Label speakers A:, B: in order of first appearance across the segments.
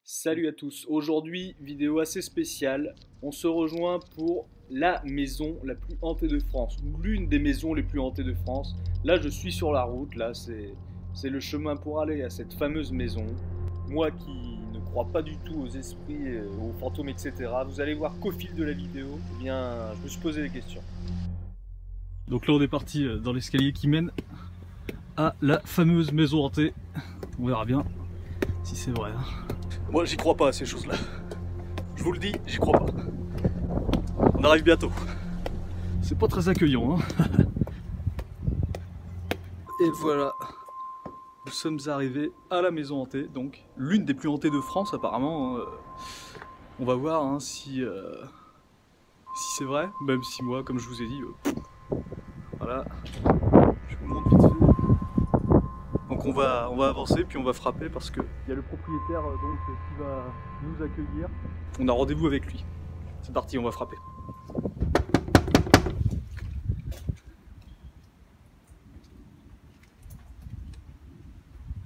A: Salut à tous, aujourd'hui vidéo assez spéciale, on se rejoint pour la maison la plus hantée de France, ou l'une des maisons les plus hantées de France. Là je suis sur la route, là c'est le chemin pour aller à cette fameuse maison. Moi qui ne crois pas du tout aux esprits, aux fantômes, etc. Vous allez voir qu'au fil de la vidéo, eh bien, je me suis posé des questions.
B: Donc là on est parti dans l'escalier qui mène à la fameuse maison hantée. On verra bien si c'est vrai. Moi j'y crois pas à ces choses là. Je vous le dis, j'y crois pas. On arrive bientôt. C'est pas très accueillant. Et voilà. Nous sommes arrivés à la maison hantée, donc l'une des plus hantées de France apparemment. On va voir si c'est vrai, même si moi, comme je vous ai dit, voilà. Je vous montre vite fait. Donc on va avancer, puis on va frapper parce qu'il y a le propriétaire donc, qui va nous accueillir. On a rendez-vous avec lui. C'est parti, on va frapper.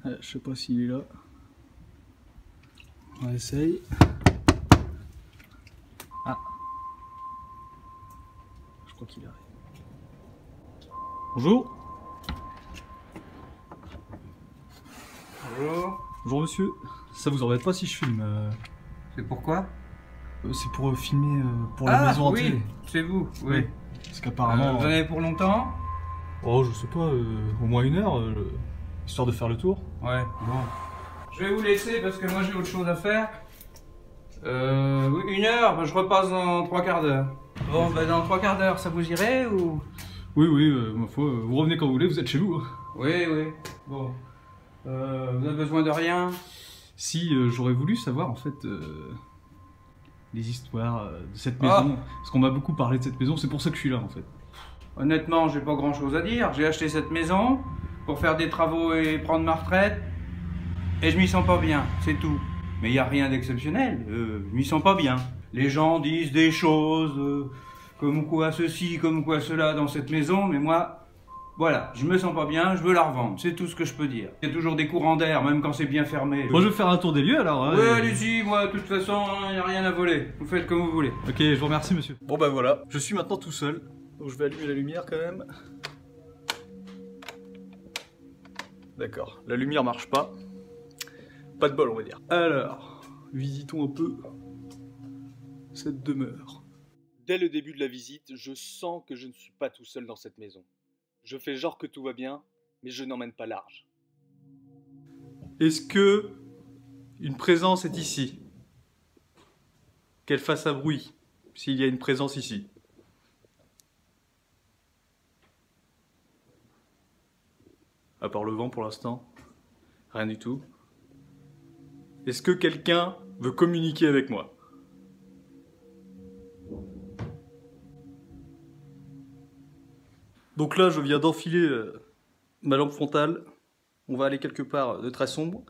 B: Je sais pas s'il est là. On essaye. Ah. Je crois qu'il arrive. Bonjour.
C: Bonjour.
B: Bonjour monsieur. Ça vous embête pas si je filme
C: C'est pourquoi?
B: C'est pour filmer pour la maison hantée.
C: Oui, c'est vous, oui.
B: Oui. Parce qu'apparemment...
C: Vous en avez pour longtemps?
B: Oh, je sais pas, au moins 1 heure, histoire de faire le tour.
C: Ouais, bon. Je vais vous laisser parce que moi j'ai autre chose à faire. Oui, 1 heure, bah, je repasse dans 3 quarts d'heure. Bon, bah dans 3 quarts d'heure, ça vous irait ou?
B: Oui, oui, ma foi, vous revenez quand vous voulez, vous êtes chez vous. Hein.
C: Oui, oui. Bon. Vous avez besoin de rien?
B: Si j'aurais voulu savoir en fait les histoires de cette maison, parce qu'on m'a beaucoup parlé de cette maison, c'est pour ça que je suis là en fait.
C: Honnêtement, j'ai pas grand chose à dire. J'ai acheté cette maison pour faire des travaux et prendre ma retraite. Et je m'y sens pas bien, c'est tout. Mais il n'y a rien d'exceptionnel, je m'y sens pas bien. Les gens disent des choses, comme quoi ceci, comme quoi cela dans cette maison, mais moi, voilà, je me sens pas bien, je veux la revendre, c'est tout ce que je peux dire. Il y a toujours des courants d'air, même quand c'est bien fermé.
B: Moi je vais faire un tour des lieux alors. Hein,
C: ouais, allez-y, moi, de toute façon, il n'y a rien à voler. Vous faites comme vous voulez.
B: Ok, je vous remercie monsieur. Bon bah voilà, je suis maintenant tout seul, donc je vais allumer la lumière quand même. D'accord, la lumière marche pas. Pas de bol on va dire. Alors, visitons un peu cette demeure.
A: Dès le début de la visite, je sens que je ne suis pas tout seul dans cette maison. Je fais genre que tout va bien, mais je n'emmène pas large.
B: Est-ce que une présence est ici? Qu'elle fasse un bruit, s'il y a une présence ici. À part le vent pour l'instant, rien du tout. Est-ce que quelqu'un veut communiquer avec moi? Donc là, je viens d'enfiler ma lampe frontale. On va aller quelque part de très sombre.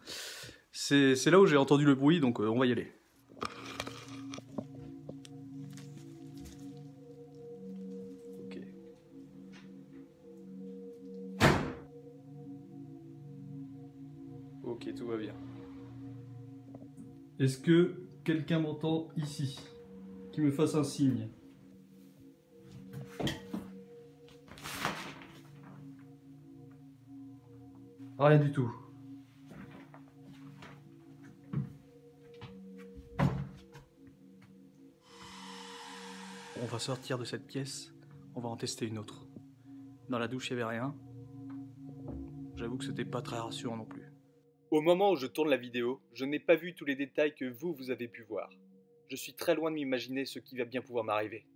B: C'est là où j'ai entendu le bruit, donc on va y aller. Ok. Ok, tout va bien. Est-ce que quelqu'un m'entend ici? Qui me fasse un signe. Rien du tout. On va sortir de cette pièce, on va en tester une autre. Dans la douche, il n'y avait rien. J'avoue que c'était pas très rassurant non plus.
A: Au moment où je tourne la vidéo, je n'ai pas vu tous les détails que vous avez pu voir. Je suis très loin de m'imaginer ce qui va bien pouvoir m'arriver.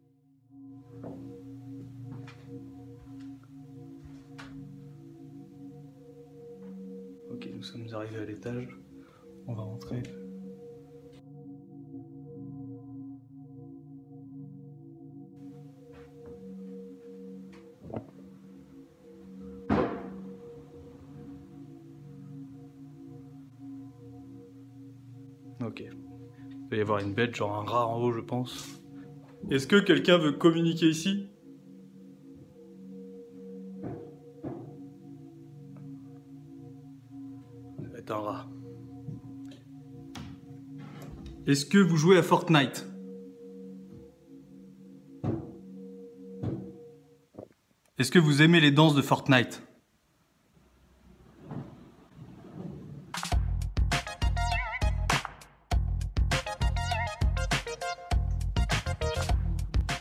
B: Ok, nous sommes arrivés à l'étage. On va rentrer. Ok. Il va y avoir une bête, genre un rat en haut, je pense. Est-ce que quelqu'un veut communiquer ici? Ça va être un rat. Est-ce que vous jouez à Fortnite? Est-ce que vous aimez les danses de Fortnite?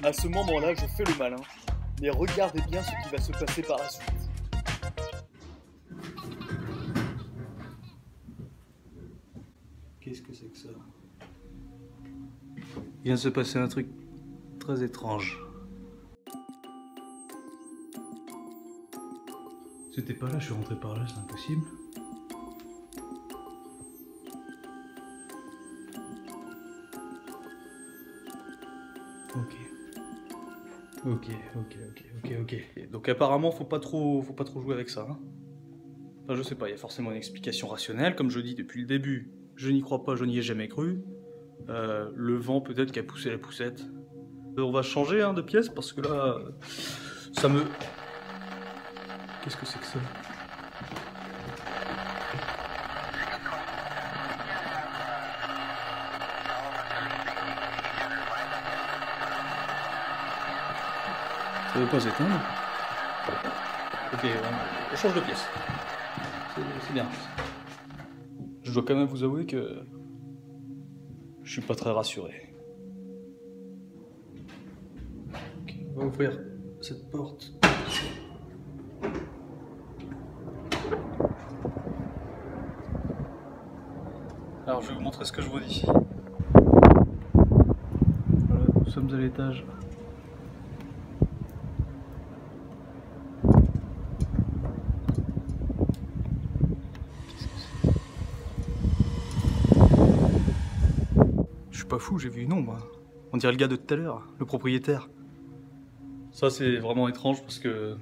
A: À ce moment-là, je fais le malin, mais regardez bien ce qui va se passer par la suite.
B: Qu'est-ce que c'est que ça? Il vient de se passer un truc très étrange. C'était pas là, je suis rentré par là, c'est impossible. Ok. Donc apparemment, faut pas trop jouer avec ça. Hein. Enfin, je sais pas, il y a forcément une explication rationnelle, comme je dis depuis le début. Je n'y crois pas, je n'y ai jamais cru. Le vent peut-être qui a poussé la poussette. On va changer de pièce parce que là, ça me... Qu'est-ce que c'est que ça? Ça veut pas s'éteindre. Ok, on change de pièce. C'est bien. Je dois quand même vous avouer que je suis pas très rassuré. Ok, on va ouvrir cette porte. Alors je vais vous montrer ce que je vois d'ici. Voilà, nous sommes à l'étage. Je suis pas fou, j'ai vu une ombre. On dirait le gars de tout à l'heure, le propriétaire. Ça c'est vraiment étrange parce que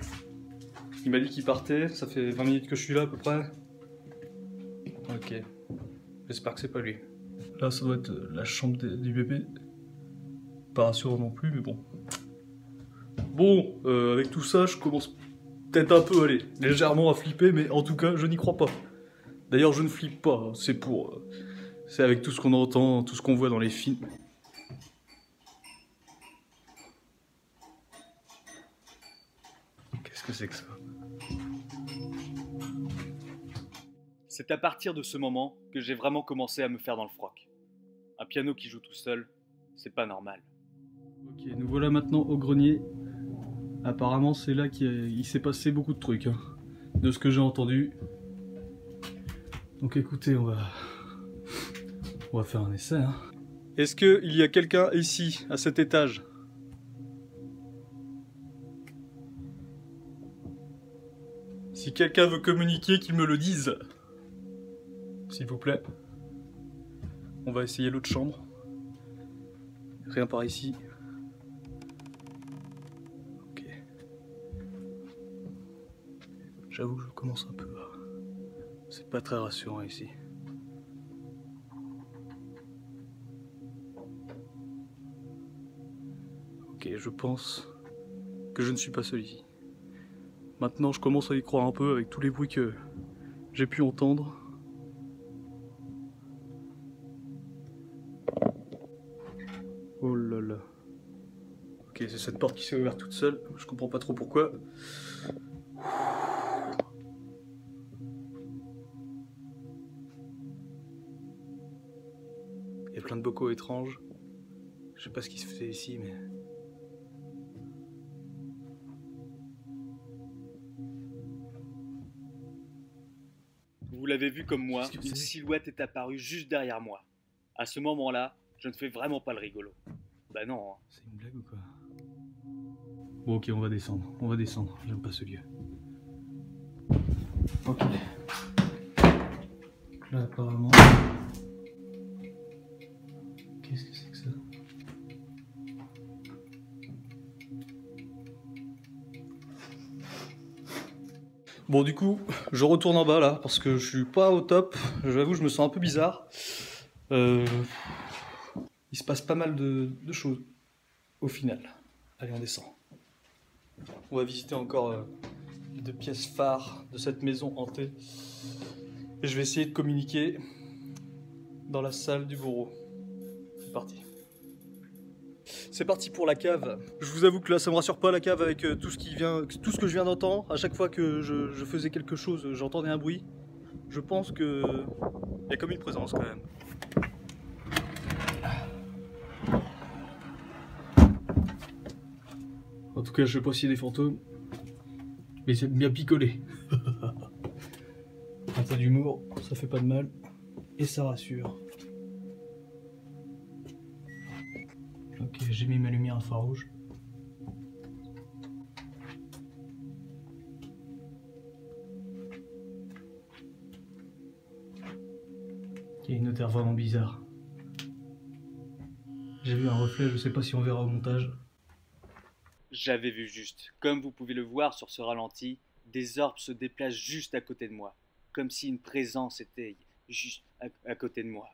B: il m'a dit qu'il partait, ça fait 20 minutes que je suis là à peu près. Ok, j'espère que c'est pas lui. Là ça doit être la chambre du bébé. Pas rassurant non plus, mais bon. Bon, avec tout ça, je commence peut-être un peu, allez, légèrement à flipper, mais en tout cas, je n'y crois pas. D'ailleurs, je ne flippe pas, c'est pour... c'est avec tout ce qu'on entend, tout ce qu'on voit dans les films. Qu'est-ce que c'est que ça?
A: C'est à partir de ce moment que j'ai vraiment commencé à me faire dans le froc. Un piano qui joue tout seul, c'est pas normal.
B: Ok, nous voilà maintenant au grenier. Apparemment, c'est là qu'il s'est passé beaucoup de trucs, de ce que j'ai entendu. Donc écoutez, on va faire un essai. Est-ce qu'il y a quelqu'un ici, à cet étage? Si quelqu'un veut communiquer, qu'il me le dise. S'il vous plaît. On va essayer l'autre chambre. Rien par ici. Ok. J'avoue que je commence un peu à... C'est pas très rassurant ici. Ok, je pense que je ne suis pas seul ici. Maintenant, je commence à y croire un peu avec tous les bruits que j'ai pu entendre. Oh là là. Ok, c'est cette porte qui s'est ouverte toute seule. Je comprends pas trop pourquoi. Il y a plein de bocaux étranges. Je sais pas ce qui se fait ici, mais...
A: Vous l'avez vu comme moi, une silhouette est apparue juste derrière moi. À ce moment-là, je ne fais vraiment pas le rigolo. Bah non.
B: C'est une blague ou quoi? Bon ok, on va descendre, j'aime pas ce lieu. Ok. Là apparemment... Qu'est-ce que c'est que ça? Bon du coup, je retourne en bas là, parce que je suis pas au top. J'avoue, je me sens un peu bizarre. Il se passe pas mal de choses, au final. Allez, on descend. On va visiter encore les deux pièces phares de cette maison hantée. Et je vais essayer de communiquer dans la salle du bourreau. c'est parti. C'est parti pour la cave. Je vous avoue que là ça me rassure pas la cave avec tout ce que je viens d'entendre. À chaque fois que je faisais quelque chose, j'entendais un bruit. Je pense que il y a comme une présence quand même. En tout cas, je sais pas s'il y a des fantômes, mais c'est bien picolé. Un peu d'humour, ça fait pas de mal et ça rassure. Ok, j'ai mis ma lumière infrarouge. Il y a une odeur vraiment bizarre. J'ai vu un reflet, je sais pas si on verra au montage.
A: J'avais vu juste. Comme vous pouvez le voir sur ce ralenti, des orbes se déplacent juste à côté de moi. Comme si une présence était juste à côté de moi.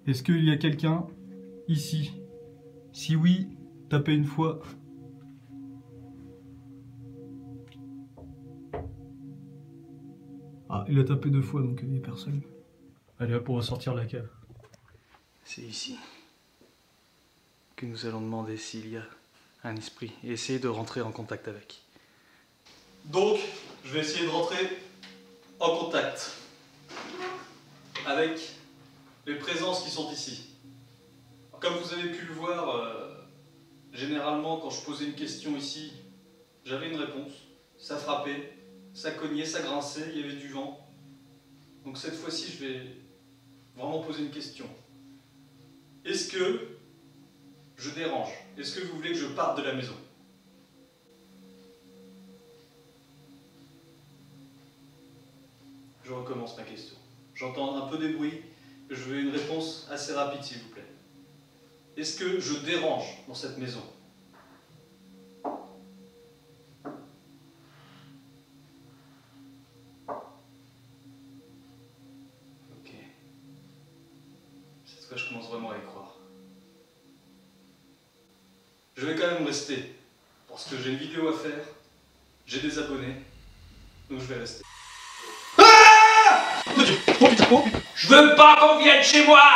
B: Est-ce qu'il y a quelqu'un ici? Si oui, tapez une fois. Ah, il a tapé 2 fois, donc il n'y a personne. Allez hop, on va sortir de la cave. C'est ici que nous allons demander s'il y a un esprit et essayer de rentrer en contact avec. Donc, je vais essayer de rentrer en contact avec les présences qui sont ici. Comme vous avez pu le voir, généralement quand je posais une question ici, j'avais une réponse. Ça frappait, ça cognait, ça grinçait, il y avait du vent. Donc cette fois-ci, je vais vraiment poser une question. Est-ce que je dérange? Est-ce que vous voulez que je parte de la maison? Je recommence ma question. J'entends un peu des bruits. Je veux une réponse assez rapide, s'il vous plaît. Est-ce que je dérange dans cette maison? Ok. Cette fois, je commence vraiment à y croire. Je vais quand même rester, parce que j'ai une vidéo à faire, j'ai des abonnés, donc je vais rester.
C: Je veux pas qu'on vienne chez moi!